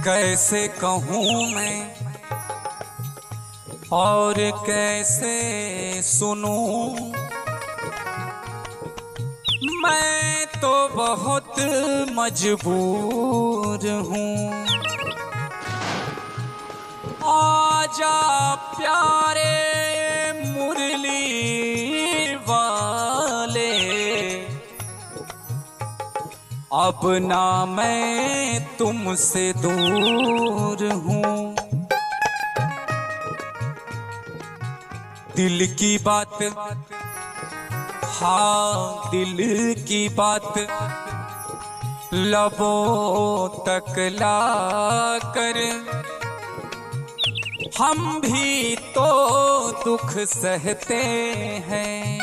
कैसे कहूँ मैं और कैसे सुनूं, मैं तो बहुत मजबूर हूँ। आजा प्यारे मुरली वाले, अब ना मैं तुमसे दूर हूँ। दिल की बात, हाँ दिल की बात लबों तक ला कर, हम भी तो दुख सहते हैं।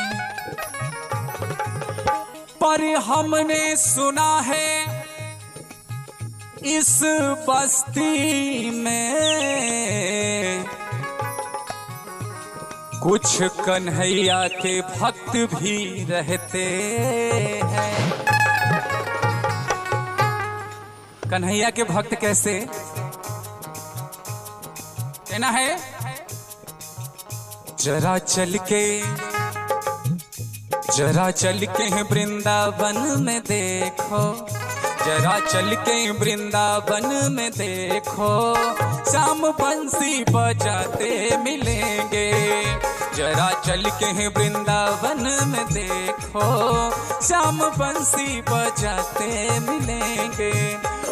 पर हमने सुना है इस बस्ती में कुछ कन्हैया के भक्त भी रहते हैं। कन्हैया के भक्त कैसे कहना है, जरा चल के वृंदावन में देखो, जरा चल के वृंदावन में देखो, श्याम बंसी बजाते मिलेंगे। जरा चल के वृंदावन में देखो, श्याम बंसी बजाते मिलेंगे।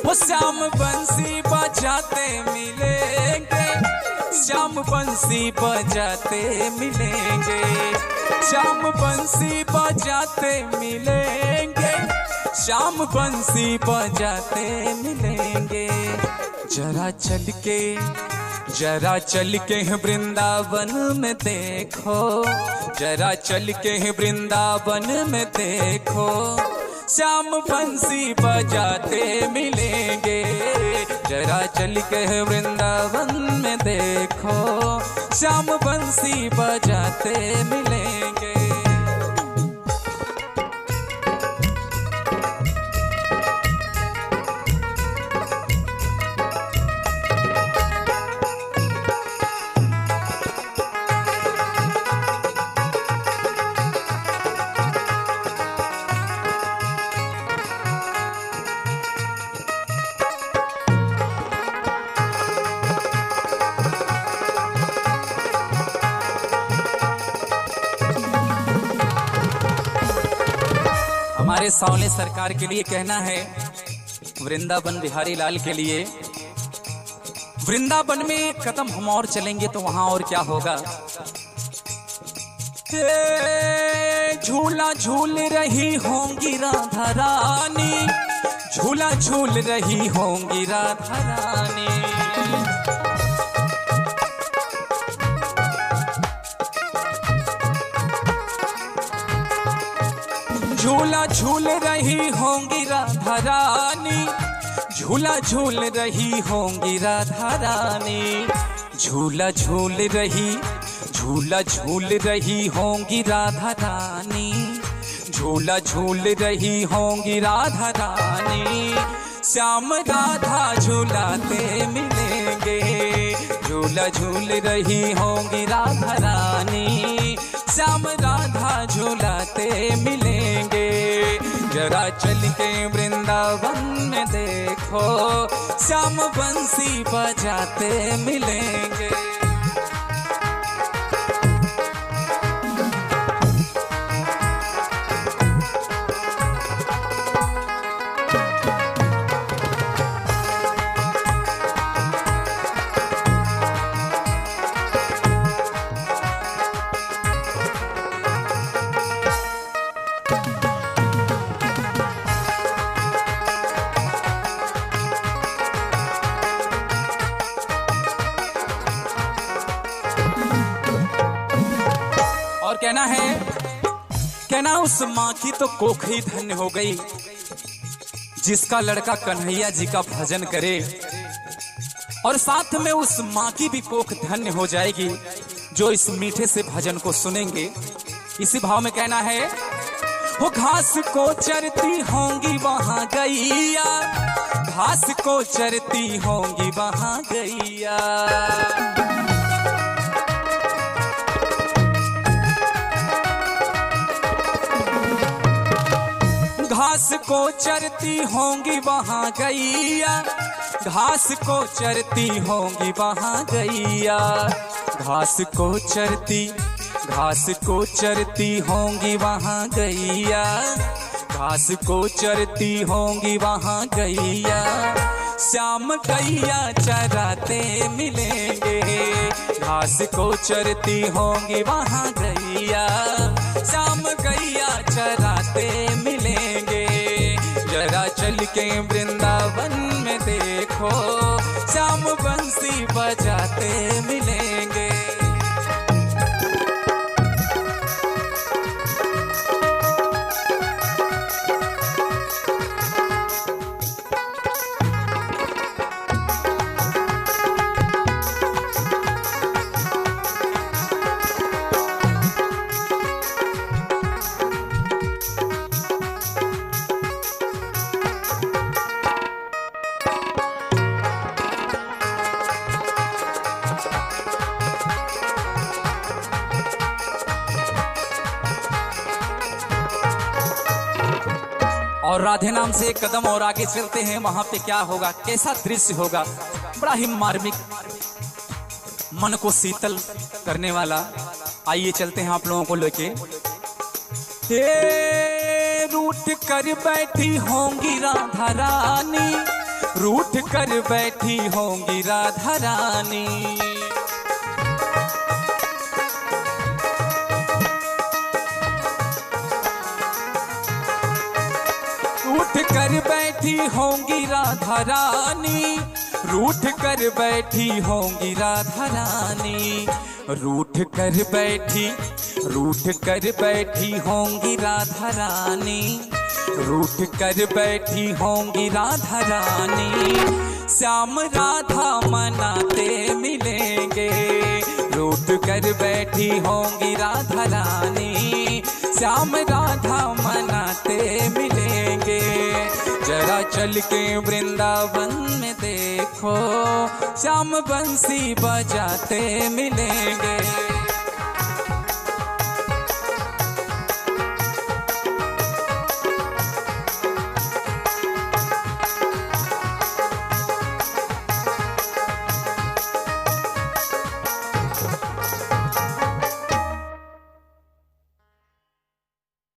वो श्याम बंसी बजाते मिलेंगे, श्याम बंसी बजाते मिलेंगे, श्याम बंसी बजाते मिलेंगे, श्याम बंसी बजाते मिलेंगे। जरा चल के वृंदावन में देखो, जरा चल के वृंदावन में देखो, श्याम बंसी बजाते मिलेंगे। जरा चल के वृंदावन में देखो, श्याम बंसी बजाते मिलेंगे। हमारे सावले सरकार के लिए कहना है, वृंदावन बिहारी लाल के लिए, वृंदावन में एक कदम हम और चलेंगे तो वहां और क्या होगा। झूला झूल रही होंगी राधा रानी, झूला झूल रही होंगी राधा रानी। झूला झूल रही होंगी राधा रानी, झूला झूल रही होंगी राधा रानी। झूला झूल रही होंगी राधा रानी, झूला झूल रही होंगी राधा रानी। श्याम राधा झूलाते मिलेंगे, झूला झूल रही होंगी राधा रानी, श्याम राधा झूलाते मिलेंगे। जरा चल के वृंदावन में देखो, श्याम बंसी बजाते मिलेंगे। और कहना उस माँ की तो कोख ही धन्य हो गई जिसका लड़का कन्हैया जी का भजन करे, और साथ में उस माँ की भी कोख धन्य हो जाएगी जो इस मीठे से भजन को सुनेंगे। इसी भाव में कहना है, वो घास को चरती होंगी वहां गैया, घास को चरती होंगी वहां गैया। घास को चरती होंगी वहां गैया, घास को चरती होंगी वहां गैया। घास को चरती, घास को चरती होंगी वहां गैया, घास को चरती होंगी वहां गैया। श्याम गैया चराते मिलेंगे, घास को चरती होंगी वहां गैया, श्याम गैया चराते मिलेंगे। जरा चल के वृंदावन में देखो, श्याम बंसी बजाते मिलेंगे। और राधे नाम से एक कदम और आगे चलते हैं, वहां पे क्या होगा, कैसा दृश्य होगा, बड़ा ही मार्मिक, मन को शीतल करने वाला। आइए चलते हैं आप लोगों को लेके। रूठ कर बैठी होंगी राधा रानी, रूठ कर बैठी होंगी राधा रानी। रूठ कर बैठी होंगी राधा रानी, रूठ कर बैठी होंगी राधा रानी। रूठ कर बैठी, रूठ कर बैठी होंगी राधा रानी, रूठ कर बैठी होंगी राधा रानी। श्याम राधा मनाते मिलेंगे, रूठ कर बैठी होंगी राधा रानी, श्याम राधा मनाते मिलेंगे। जरा चल के वृंदावन में देखो, श्याम बंसी बजाते मिलेंगे।